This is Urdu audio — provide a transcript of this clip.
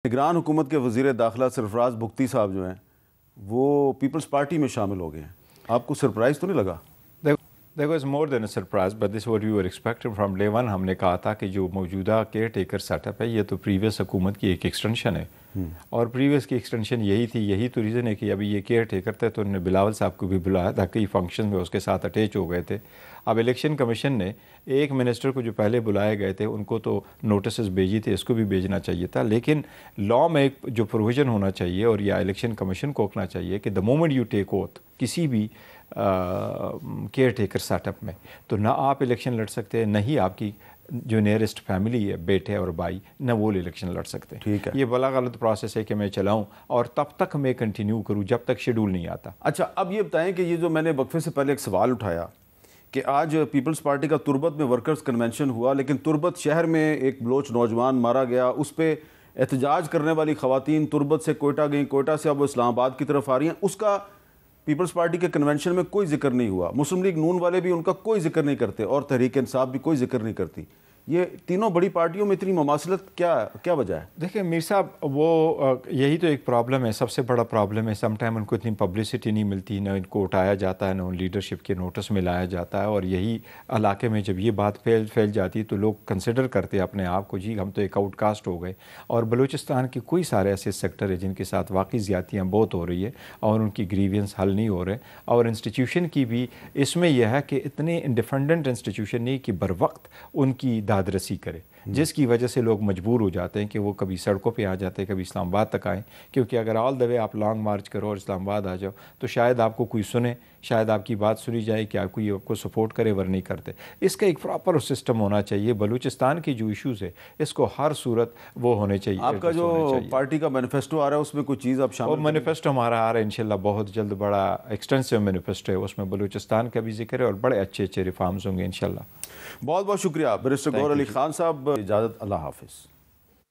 نگران حکومت کے وزیر داخلہ سرفراز بگٹی صاحب جو ہیں وہ پیپلز پارٹی میں شامل ہو گئے ہیں. آپ کو سرپرائز تو نہیں لگا؟ دیکھو is more than a surprise but this what you are expecting from day one. ہم نے کہا تھا کہ جو موجودہ کیئر ٹیکر سیٹ اپ ہے یہ تو پریویس حکومت کی ایک ایکسٹینشن ہے اور پریویس کی ایکسٹینشن یہی تھی. یہی تو ریزن ہے کہ ابھی یہ کیئر ٹیکر تھے تو انہوں نے بلاول صاحب کو بھی بلایا تھا. کئی فنکشن میں اس کے ساتھ اٹیچ ہو گئے تھے. اب الیکشن کمیشن نے ایک منسٹر کو جو پہلے بلائے گئے تھے ان کو تو نوٹسز بھیجی تھے, اس کو بھی بھیجنا چاہیے تھا. لیکن لا میں ایک جو پروویژن ہونا چاہیے اور یا الیکشن کمیشن کو ہونا چاہیے کہ the moment you take oath کسی بھی کیئر ٹیکر سیٹ اپ میں تو نہ آپ الیکشن لڑ سکتے, نہ ہی آپ کی جو نیئرسٹ فیملی ہے بیٹے اور بھائی نہ وہ الیکشن لڑ سکتے. ٹھیک ہے, یہ بڑا غلط پروسیس ہے کہ میں چلاؤں اور تب تک میں کنٹینیو کروں جب تک شیڈول نہیں آتا. اچھا اب یہ بتائیں کہ یہ جو میں نے وقفے سے پہلے ایک سوال اٹھایا کہ آج پیپلز پارٹی کا تربت میں ورکرز کنونشن ہوا لیکن تربت شہر میں ایک بلوچ نوجوان مارا گیا, اس پہ احتجاج کرنے والی خواتین تربت سے کوئٹہ گئیں, کوئٹہ سے اب وہ اسلام آباد کی طرف آ رہی ہیں, اس کا پیپلز پارٹی کے کنونشن میں کوئی ذکر نہیں ہوا. مسلم لیگ نون والے بھی ان کا کوئی ذکر نہیں کرتے اور تحریک انصاف بھی کوئی ذکر نہیں کرتی. یہ تینوں بڑی پارٹیوں میں اتنی مماثلت کیا وجہ ہے؟ دیکھیں میر صاحب وہ یہی تو ایک پرابلم ہے, سب سے بڑا پرابلم ہے. سم ٹائم ان کو اتنی پبلسٹی نہیں ملتی, نہ ان کو اٹھایا جاتا ہے, نہ ان لیڈرشپ کے نوٹس میں لایا جاتا ہے. اور یہی علاقے میں جب یہ بات پھیل جاتی ہے تو لوگ کنسیڈر کرتے ہیں اپنے آپ کو جی ہم تو ایک آؤٹ کاسٹ ہو گئے. اور بلوچستان کے کوئی سارے ایسے سیکٹر ہیں جن کے ساتھ واقعی زیادتیاں بہت ہو رہی ہے اور ان کی گریوینس حل نہیں ہو رہے. اور انسٹیٹیوشن کی بھی اس میں یہ ہے کہ اتنے انڈیپینڈنٹ انسٹیٹیوشن نہیں کہ بر وقت ان کی داد رسی کرے, جس کی وجہ سے لوگ مجبور ہو جاتے ہیں کہ وہ کبھی سڑکوں پہ آ جاتے ہیں, کبھی اسلام آباد تک آئیں. کیونکہ اگر آل دا وے آپ لانگ مارچ کرو اور اسلام آباد آ جاؤ تو شاید آپ کو کوئی سنے, شاید آپ کی بات سنی جائے کہ آپ کوئی آپ کو سپورٹ کرے ور نہیں کرتے. اس کا ایک پراپر سسٹم ہونا چاہیے. بلوچستان کی جو ایشوز ہے اس کو ہر صورت وہ ہونے چاہیے. آپ کا جو پارٹی کا مینیفیسٹو آ رہا ہے اس میں کوئی چیز آپ شامل؟ مینیفیسٹو ہمارا آ رہا ہے انشاءاللہ بہت جلد, بڑا ایکسٹینسو مینیفیسٹو ہے, اس میں بلوچستان کا بھی ذکر ہے اور بڑے اچھے ریفارمز ہوں گے انشاءاللہ. بہت بہت شکریہ بیرسٹر گوہر علی خان صاحب. اجازت, اللہ حافظ.